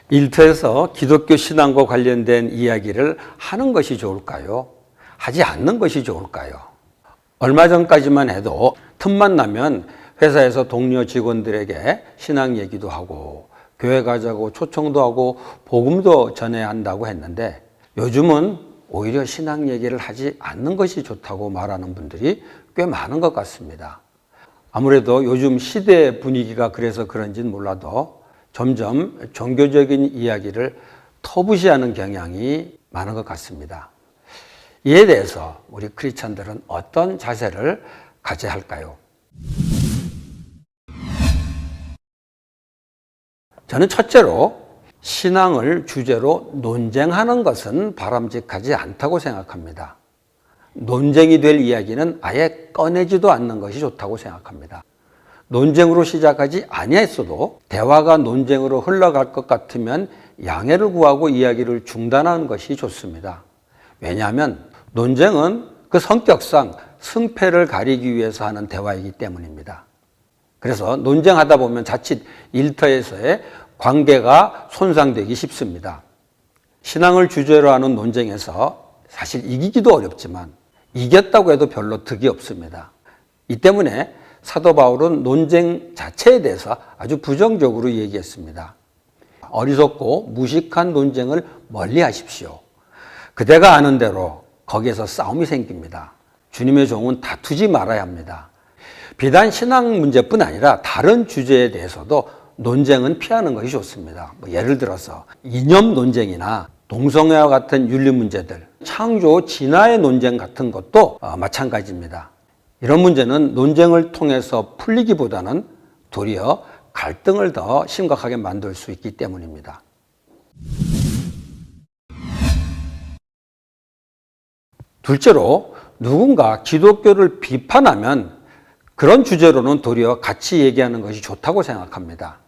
일터에서 기독교 신앙과 관련된 이야기를 하는 것이 좋을까요? 하지 않는 것이 좋을까요? 얼마 전까지만 해도 틈만 나면 회사에서 동료 직원들에게 신앙 얘기도 하고 교회 가자고 초청도 하고 복음도 전해야 한다고 했는데 요즘은 오히려 신앙 얘기를 하지 않는 것이 좋다고 말하는 분들이 꽤 많은 것 같습니다. 아무래도 요즘 시대 분위기가 그래서 그런지는 몰라도 점점 종교적인 이야기를 터부시하는 경향이 많은 것 같습니다. 이에 대해서 우리 크리스찬들은 어떤 자세를 가져야 할까요? 저는 첫째로 신앙을 주제로 논쟁하는 것은 바람직하지 않다고 생각합니다. 논쟁이 될 이야기는 아예 꺼내지도 않는 것이 좋다고 생각합니다. 논쟁으로 시작하지 아니했어도 대화가 논쟁으로 흘러갈 것 같으면 양해를 구하고 이야기를 중단하는 것이 좋습니다. 왜냐하면 논쟁은 그 성격상 승패를 가리기 위해서 하는 대화이기 때문입니다. 그래서 논쟁하다 보면 자칫 일터에서의 관계가 손상되기 쉽습니다. 신앙을 주제로 하는 논쟁에서 사실 이기기도 어렵지만 이겼다고 해도 별로 득이 없습니다. 이 때문에 사도 바울은 논쟁 자체에 대해서 아주 부정적으로 얘기했습니다. 어리석고 무식한 논쟁을 멀리 하십시오. 그대가 아는 대로 거기에서 싸움이 생깁니다. 주님의 종은 다투지 말아야 합니다. 비단 신앙 문제뿐 아니라 다른 주제에 대해서도 논쟁은 피하는 것이 좋습니다. 예를 들어서 이념 논쟁이나 동성애와 같은 윤리 문제들, 창조 진화의 논쟁 같은 것도 마찬가지입니다. 이런 문제는 논쟁을 통해서 풀리기보다는 도리어 갈등을 더 심각하게 만들 수 있기 때문입니다. 둘째로 누군가 기독교를 비판하면 그런 주제로는 도리어 같이 얘기하는 것이 좋다고 생각합니다.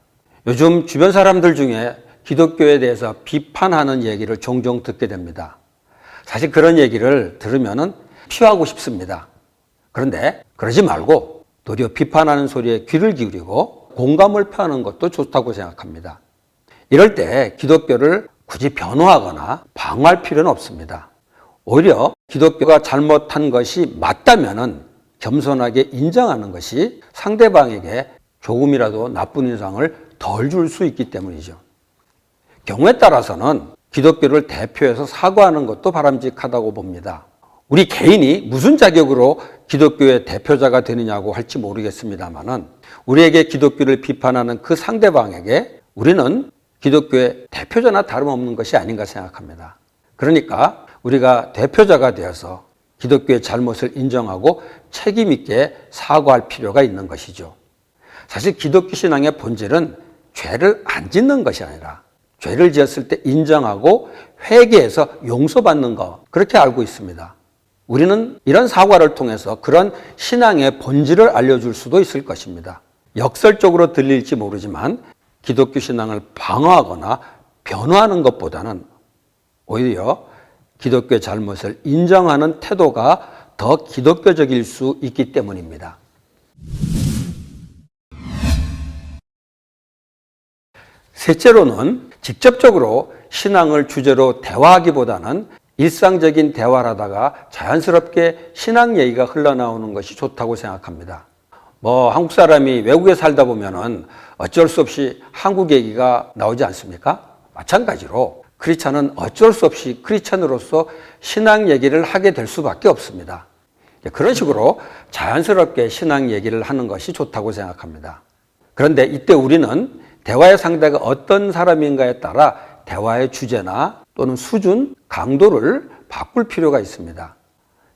요즘 주변 사람들 중에 기독교에 대해서 비판하는 얘기를 종종 듣게 됩니다. 사실 그런 얘기를 들으면 피하고 싶습니다. 그런데 그러지 말고 도리어 비판하는 소리에 귀를 기울이고 공감을 표하는 것도 좋다고 생각합니다. 이럴 때 기독교를 굳이 변호하거나 방어할 필요는 없습니다. 오히려 기독교가 잘못한 것이 맞다면 겸손하게 인정하는 것이 상대방에게 조금이라도 나쁜 인상을 덜 줄 수 있기 때문이죠. 경우에 따라서는 기독교를 대표해서 사과하는 것도 바람직하다고 봅니다. 우리 개인이 무슨 자격으로 기독교의 대표자가 되느냐고 할지 모르겠습니다만은 우리에게 기독교를 비판하는 그 상대방에게 우리는 기독교의 대표자나 다름없는 것이 아닌가 생각합니다. 그러니까 우리가 대표자가 되어서 기독교의 잘못을 인정하고 책임 있게 사과할 필요가 있는 것이죠. 사실 기독교 신앙의 본질은 죄를 안 짓는 것이 아니라 죄를 지었을 때 인정하고 회개해서 용서받는 것, 그렇게 알고 있습니다. 우리는 이런 사과를 통해서 그런 신앙의 본질을 알려줄 수도 있을 것입니다. 역설적으로 들릴지 모르지만 기독교 신앙을 방어하거나 변호하는 것보다는 오히려 기독교의 잘못을 인정하는 태도가 더 기독교적일 수 있기 때문입니다. 셋째로는 직접적으로 신앙을 주제로 대화하기보다는 일상적인 대화를 하다가 자연스럽게 신앙 얘기가 흘러나오는 것이 좋다고 생각합니다. 한국 사람이 외국에 살다 보면은 어쩔 수 없이 한국 얘기가 나오지 않습니까? 마찬가지로 크리스찬은 어쩔 수 없이 크리스찬으로서 신앙 얘기를 하게 될 수밖에 없습니다. 그런 식으로 자연스럽게 신앙 얘기를 하는 것이 좋다고 생각합니다. 그런데 이때 우리는 대화의 상대가 어떤 사람인가에 따라 대화의 주제나 또는 수준, 강도를 바꿀 필요가 있습니다.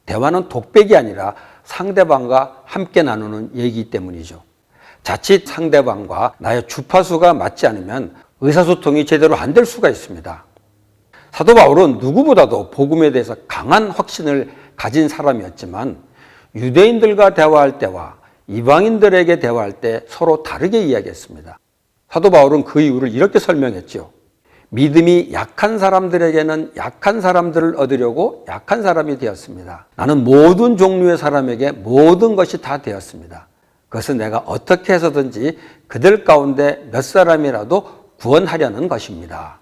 대화는 독백이 아니라 상대방과 함께 나누는 얘기이기 때문이죠. 자칫 상대방과 나의 주파수가 맞지 않으면 의사소통이 제대로 안 될 수가 있습니다. 사도 바울은 누구보다도 복음에 대해서 강한 확신을 가진 사람이었지만 유대인들과 대화할 때와 이방인들에게 대화할 때 서로 다르게 이야기했습니다. 사도 바울은 그 이유를 이렇게 설명했죠. 믿음이 약한 사람들에게는 약한 사람들을 얻으려고 약한 사람이 되었습니다. 나는 모든 종류의 사람에게 모든 것이 다 되었습니다. 그것은 내가 어떻게 해서든지 그들 가운데 몇 사람이라도 구원하려는 것입니다.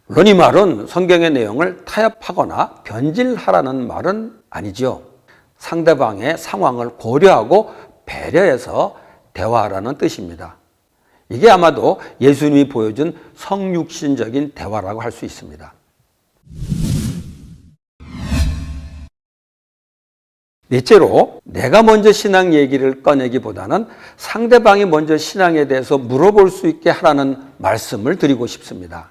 물론 이 말은 성경의 내용을 타협하거나 변질하라는 말은 아니죠. 상대방의 상황을 고려하고 배려해서 대화하라는 뜻입니다. 이게 아마도 예수님이 보여준 성육신적인 대화라고 할 수 있습니다. 넷째로, 내가 먼저 신앙 얘기를 꺼내기보다는 상대방이 먼저 신앙에 대해서 물어볼 수 있게 하라는 말씀을 드리고 싶습니다.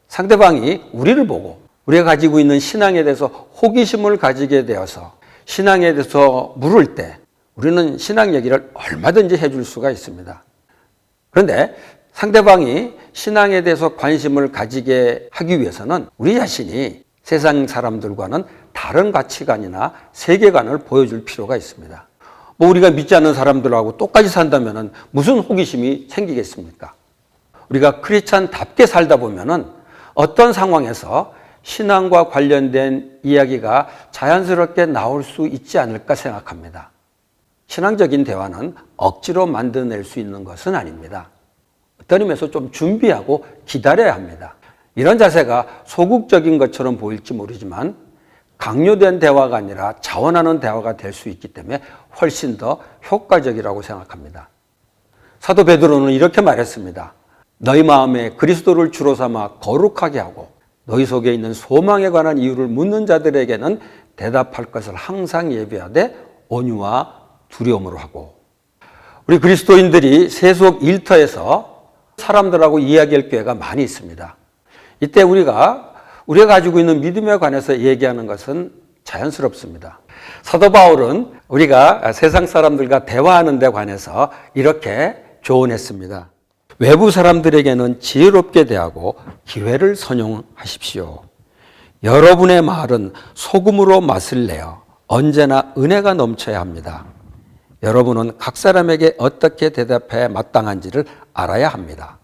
상대방이 우리를 보고 우리가 가지고 있는 신앙에 대해서 호기심을 가지게 되어서 신앙에 대해서 물을 때 우리는 신앙 얘기를 얼마든지 해줄 수가 있습니다. 그런데 상대방이 신앙에 대해서 관심을 가지게 하기 위해서는 우리 자신이 세상 사람들과는 다른 가치관이나 세계관을 보여줄 필요가 있습니다. 우리가 믿지 않는 사람들하고 똑같이 산다면 무슨 호기심이 생기겠습니까? 우리가 크리스찬답게 살다 보면 어떤 상황에서 신앙과 관련된 이야기가 자연스럽게 나올 수 있지 않을까 생각합니다. 신앙적인 대화는 억지로 만들어낼 수 있는 것은 아닙니다. 어떤 의미에서 좀 준비하고 기다려야 합니다. 이런 자세가 소극적인 것처럼 보일지 모르지만 강요된 대화가 아니라 자원하는 대화가 될 수 있기 때문에 훨씬 더 효과적이라고 생각합니다. 사도 베드로는 이렇게 말했습니다. 너희 마음에 그리스도를 주로 삼아 거룩하게 하고 너희 속에 있는 소망에 관한 이유를 묻는 자들에게는 대답할 것을 항상 예비하되 온유와 두려움으로 하고. 우리 그리스도인들이 세속 일터에서 사람들하고 이야기할 기회가 많이 있습니다. 이때 우리가 가지고 있는 믿음에 관해서 얘기하는 것은 자연스럽습니다. 사도 바울은 우리가 세상 사람들과 대화하는 데 관해서 이렇게 조언했습니다. 외부 사람들에게는 지혜롭게 대하고 기회를 선용하십시오. 여러분의 말은 소금으로 맛을 내어 언제나 은혜가 넘쳐야 합니다. 여러분은 각 사람에게 어떻게 대답해 마땅한지를 알아야 합니다.